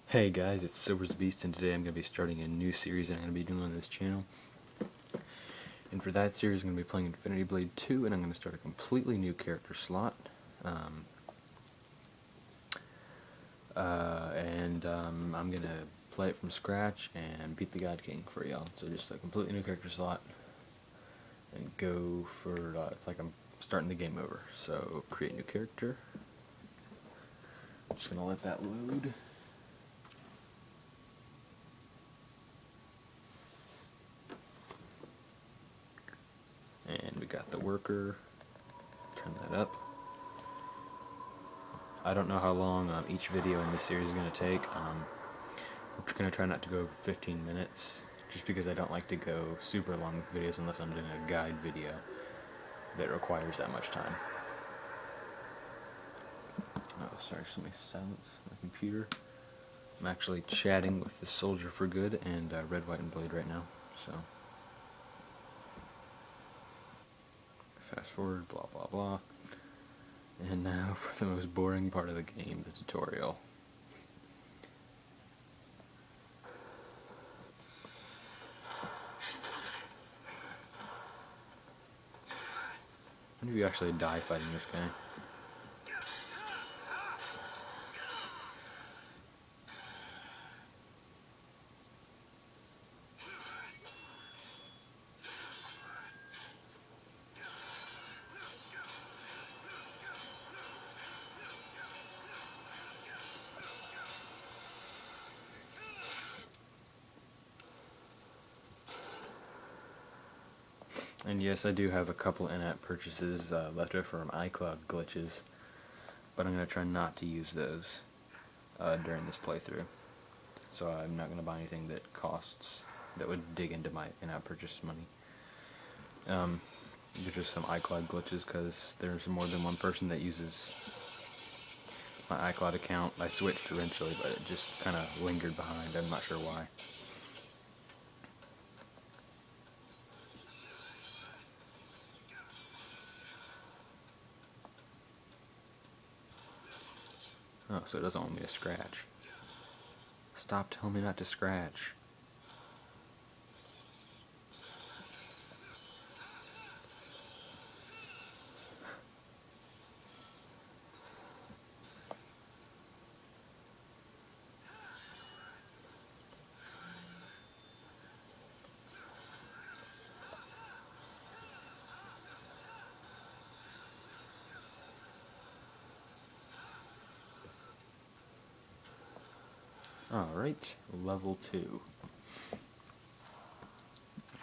Hey guys, it's Silver's Beast, and today I'm going to be starting a new series that I'm going to be doing on this channel. And for that series, I'm going to be playing Infinity Blade 2, and I'm going to start a completely new character slot. I'm going to play it from scratch and beat the God King for y'all. So just a completely new character slot, and go for, it's like I'm starting the game over. So create new character. I'm just going to let that load. And we got the worker. Turn that up. I don't know how long each video in this series is going to take. I'm going to try not to go over 15 minutes, just because I don't like to go super long with videos unless I'm doing a guide video that requires that much time. Oh, sorry, just let me silence my computer. I'm actually chatting with the Soldier for Good and Red, White, and Blade right now, so. Fast forward, blah, blah, blah. And now for the most boring part of the game, the tutorial. When do you actually die fighting this guy? And yes, I do have a couple in-app purchases left over from iCloud glitches, but I'm going to try not to use those during this playthrough. So I'm not going to buy anything that would dig into my in-app purchase money. There's just some iCloud glitches because there's more than one person that uses my iCloud account. I switched eventually, but it just kind of lingered behind. I'm not sure why. Oh, so it doesn't want me to scratch. Stop telling me not to scratch. Alright, level 2.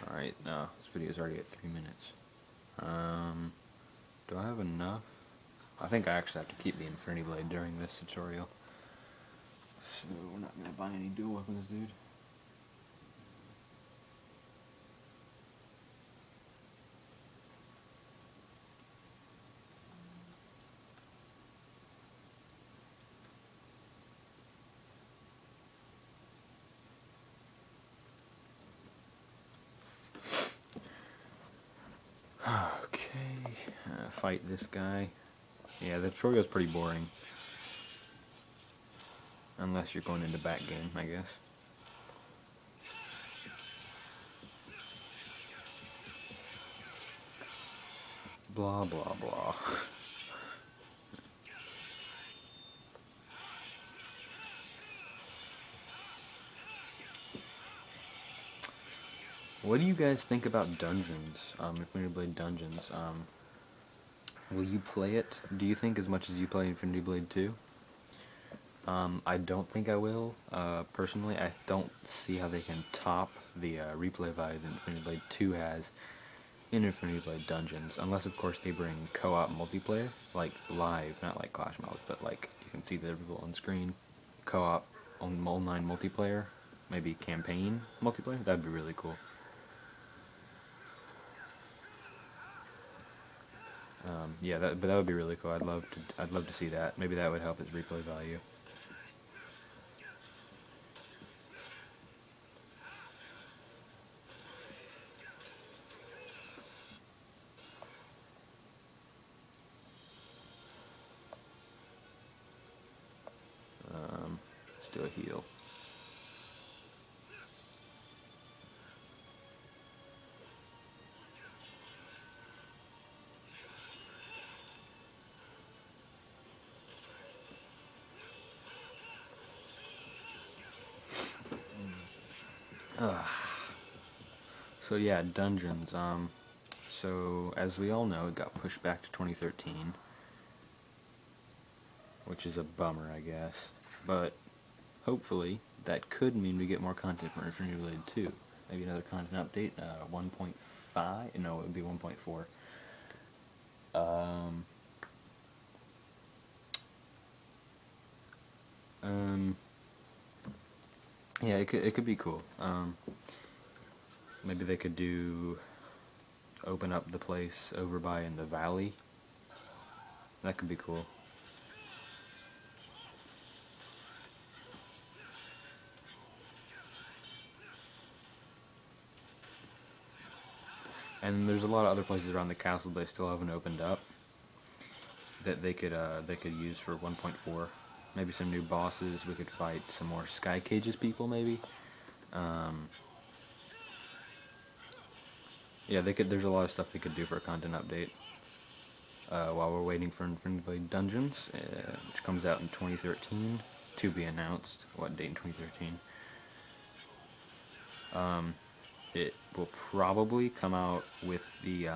Alright, no, this video is already at 3 minutes. Do I have enough? I think I actually have to keep the Infinity Blade during this tutorial. So we're not going to buy any dual weapons, dude. Okay, fight this guy. Yeah, the tutorial is pretty boring. Unless you're going into back game, I guess. Blah, blah, blah. What do you guys think about dungeons? Infinity Blade dungeons. Will you play it, do you think, as much as you play Infinity Blade 2? I don't think I will. Personally, I don't see how they can top the replay value that Infinity Blade 2 has in Infinity Blade Dungeons, unless of course they bring co-op multiplayer, like live, not like Clash modes, but like you can see the people on screen, co-op online multiplayer, maybe campaign multiplayer. That'd be really cool. Yeah, but that would be really cool. I'd love to see that. Maybe that would help its replay value. do a heal. So yeah, dungeons. So as we all know, it got pushed back to 2013, which is a bummer, I guess. But hopefully, that could mean we get more content for Infinity Blade 2. Maybe another content update, 1.5? No, it would be 1.4. Yeah, it could be cool. Maybe they could open up the place over by in the valley. That could be cool. And there's a lot of other places around the castle they still haven't opened up that they could use for 1.4. Maybe some new bosses. We could fight some more Sky Cages people, maybe. Yeah, there's a lot of stuff they could do for a content update. While we're waiting for Infinity Blade Dungeons, which comes out in 2013, to be announced. What date in 2013? It will probably come out with the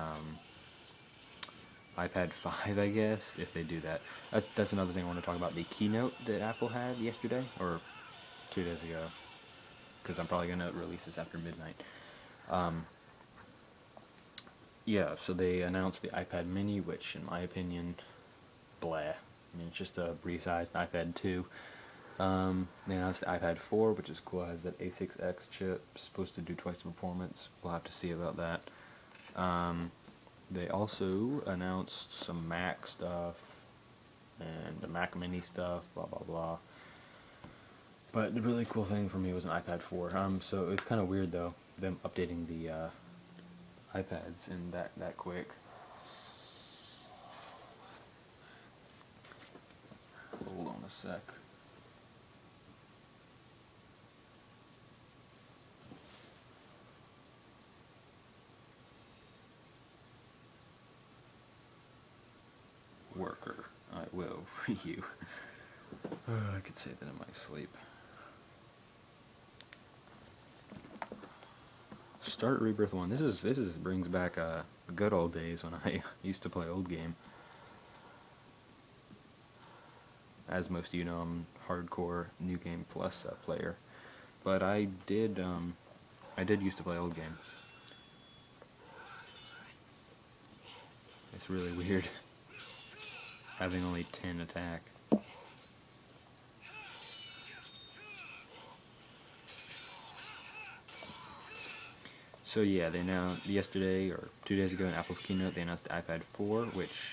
iPad 5, I guess, if they do that. That's another thing I want to talk about. The keynote that Apple had yesterday, or 2 days ago, because I'm probably going to release this after midnight. Yeah, so they announced the iPad mini, which, in my opinion, bleh. I mean, it's just a resized iPad 2. They announced the iPad 4, which is cool. It has that A6X chip, supposed to do twice the performance. We'll have to see about that. They also announced some Mac stuff, and the Mac mini stuff, blah, blah, blah. But the really cool thing for me was an iPad 4. So it's kind of weird, though, them updating the iPads in that quick. Hold on a sec. Worker, I will free you. I could say that in my sleep. Start Rebirth 1. This is brings back the good old days when I used to play old game. As most of you know, I'm a hardcore New Game Plus player, but I did used to play old game. It's really weird having only 10 attack. So yeah, they announced yesterday, or 2 days ago in Apple's keynote, they announced the iPad 4, which,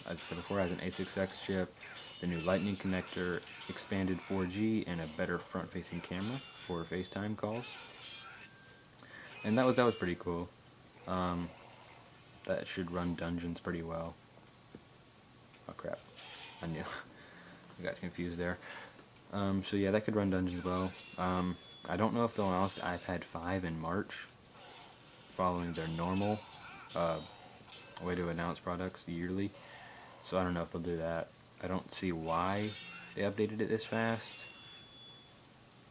as I said before, has an A6X chip, the new Lightning connector, expanded 4G, and a better front-facing camera for FaceTime calls. And that was pretty cool. That should run Dungeons pretty well. Oh crap, I knew. I got confused there. So yeah, that could run Dungeons well. I don't know if they'll announce the iPad 5 in March, following their normal way to announce products yearly. So I don't know if they'll do that. I don't see why they updated it this fast.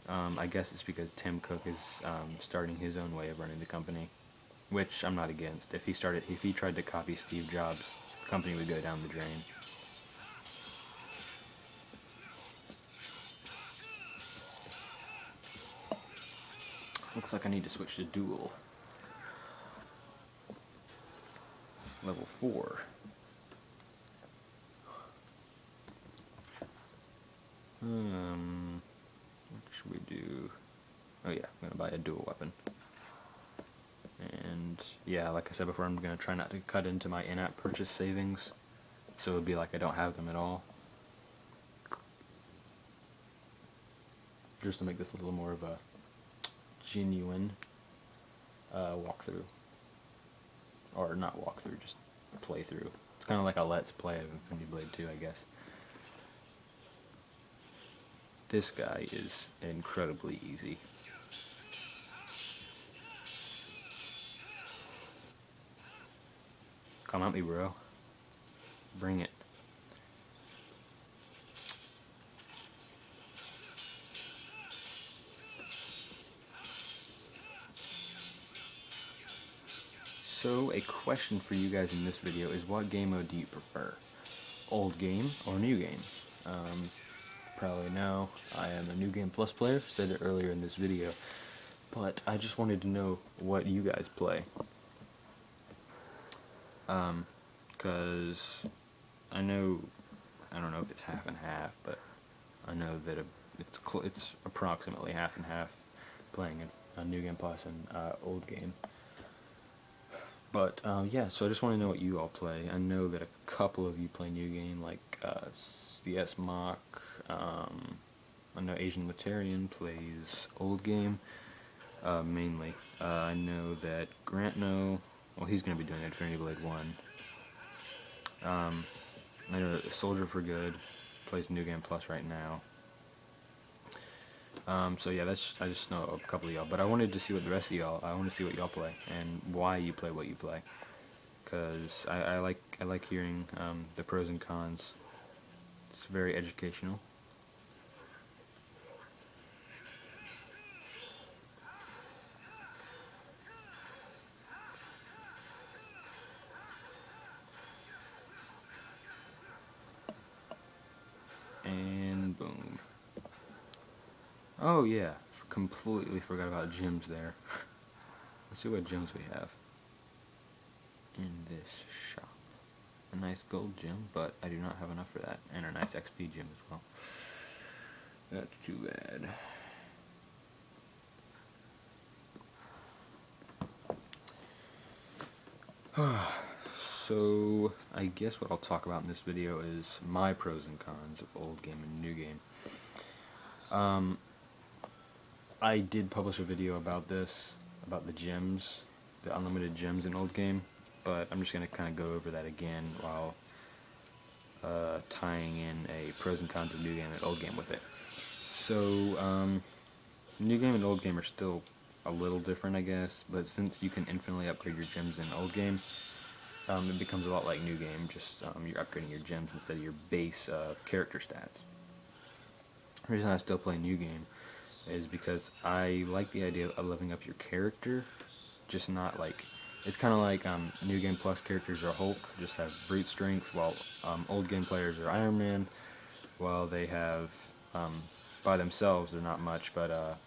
I guess it's because Tim Cook is starting his own way of running the company, which I'm not against. If he tried to copy Steve Jobs, the company would go down the drain. Looks like I need to switch to dual. Level 4. What should we do? Oh yeah, I'm gonna buy a dual weapon. And yeah, like I said before, I'm gonna try not to cut into my in-app purchase savings, so it would be like I don't have them at all. Just to make this a little more of a genuine walkthrough. Or not walkthrough, just playthrough. It's kind of like a let's play of Infinity Blade 2, I guess. this guy is incredibly easy. Come at me, bro. Bring it. So, a question for you guys in this video is, what game mode do you prefer? Old game or new game? Probably know I am a New Game Plus player, said it earlier in this video, but I just wanted to know what you guys play. Because I don't know if it's half and half, but I know that it's approximately half and half playing a New Game Plus and old game. But yeah, so I just want to know what you all play. I know that a couple of you play New Game, like CS Mock. I know Asian Libertarian plays old game mainly. I know that Grant well, he's going to be doing InfinityBlade 1. I know that Soldier for Good plays New Game Plus right now. So yeah, I just know a couple of y'all, but I wanted to see what the rest of y'all, I want to see what y'all play, and why you play what you play, because I like hearing the pros and cons. It's very educational. And boom. Oh yeah, completely forgot about gems there. Let's see what gems we have in this shop. A nice gold gem, but I do not have enough for that, and a nice XP gem as well. That's too bad. So, I guess what I'll talk about in this video is my pros and cons of old game and new game. I did publish a video about this, about the gems, the unlimited gems in old game, but I'm just going to kind of go over that again while tying in a pros and cons of new game and old game with it. So, new game and old game are still a little different, I guess, but since you can infinitely upgrade your gems in old game, it becomes a lot like new game, just you're upgrading your gems instead of your base character stats. The reason I still play new game is because I like the idea of leveling up your character, just not like, it's kind of like New Game Plus characters are Hulk, just have brute strength, while old game players are Iron Man, while they have, by themselves, they're not much, but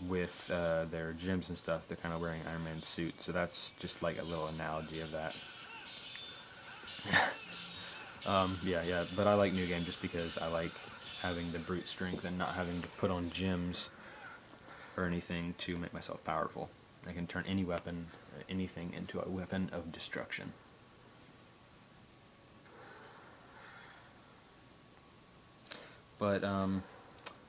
with their gems and stuff, they're kind of wearing Iron Man's suit, so that's just like a little analogy of that. Yeah, but I like New Game just because I like having the brute strength and not having to put on gems or anything to make myself powerful. I can turn any weapon, anything, into a weapon of destruction. But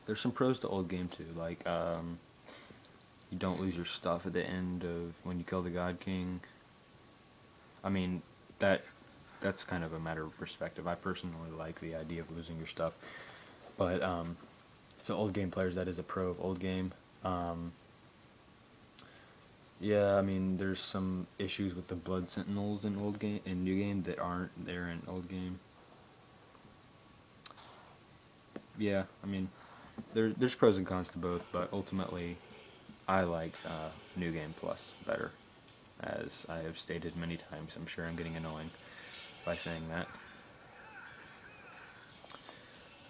there's some pros to old game too, like you don't lose your stuff at the end of when you kill the God King. I mean, that's kind of a matter of perspective. I personally like the idea of losing your stuff, but so old game players, that is a pro of old game. Yeah, I mean, there's some issues with the blood sentinels in old game, in new game, that aren't there in old game. Yeah, I mean, there's pros and cons to both, but ultimately, I like New Game Plus better, as I have stated many times. I'm sure I'm getting annoying by saying that.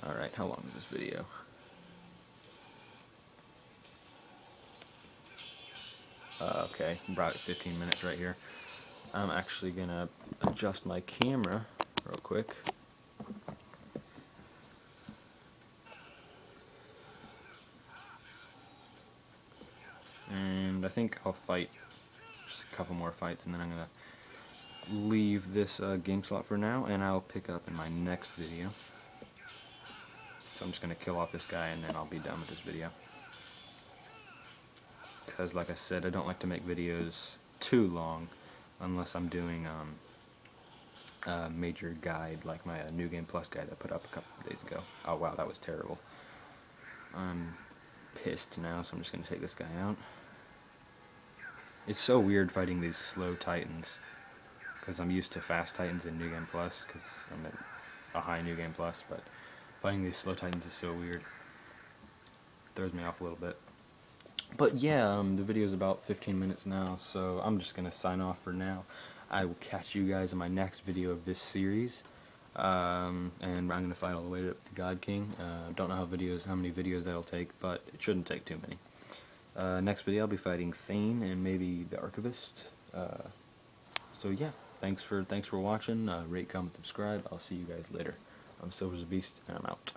Alright, how long is this video? Okay, about 15 minutes right here. I'm actually gonna adjust my camera real quick. And I think I'll fight just a couple more fights, and then I'm gonna leave this game slot for now, and I'll pick up in my next video. So I'm just gonna kill off this guy, and then I'll be done with this video. Because, like I said, I don't like to make videos too long unless I'm doing a major guide, like my New Game Plus guide I put up a couple of days ago. Oh wow, that was terrible. I'm pissed now, so I'm just gonna take this guy out. It's so weird fighting these slow titans, because I'm used to fast titans in New Game Plus, because I'm at a high New Game Plus, but fighting these slow titans is so weird. Throws me off a little bit. But yeah, the video is about 15 minutes now, so I'm just gonna sign off for now. I will catch you guys in my next video of this series, and I'm gonna fight all the way to the God King. Don't know how many videos that'll take, but it shouldn't take too many. Next video I'll be fighting Thane and maybe the Archivist. So yeah, thanks for watching. Rate, comment, subscribe. I'll see you guys later. I'm Silver's a Beast, and I'm out.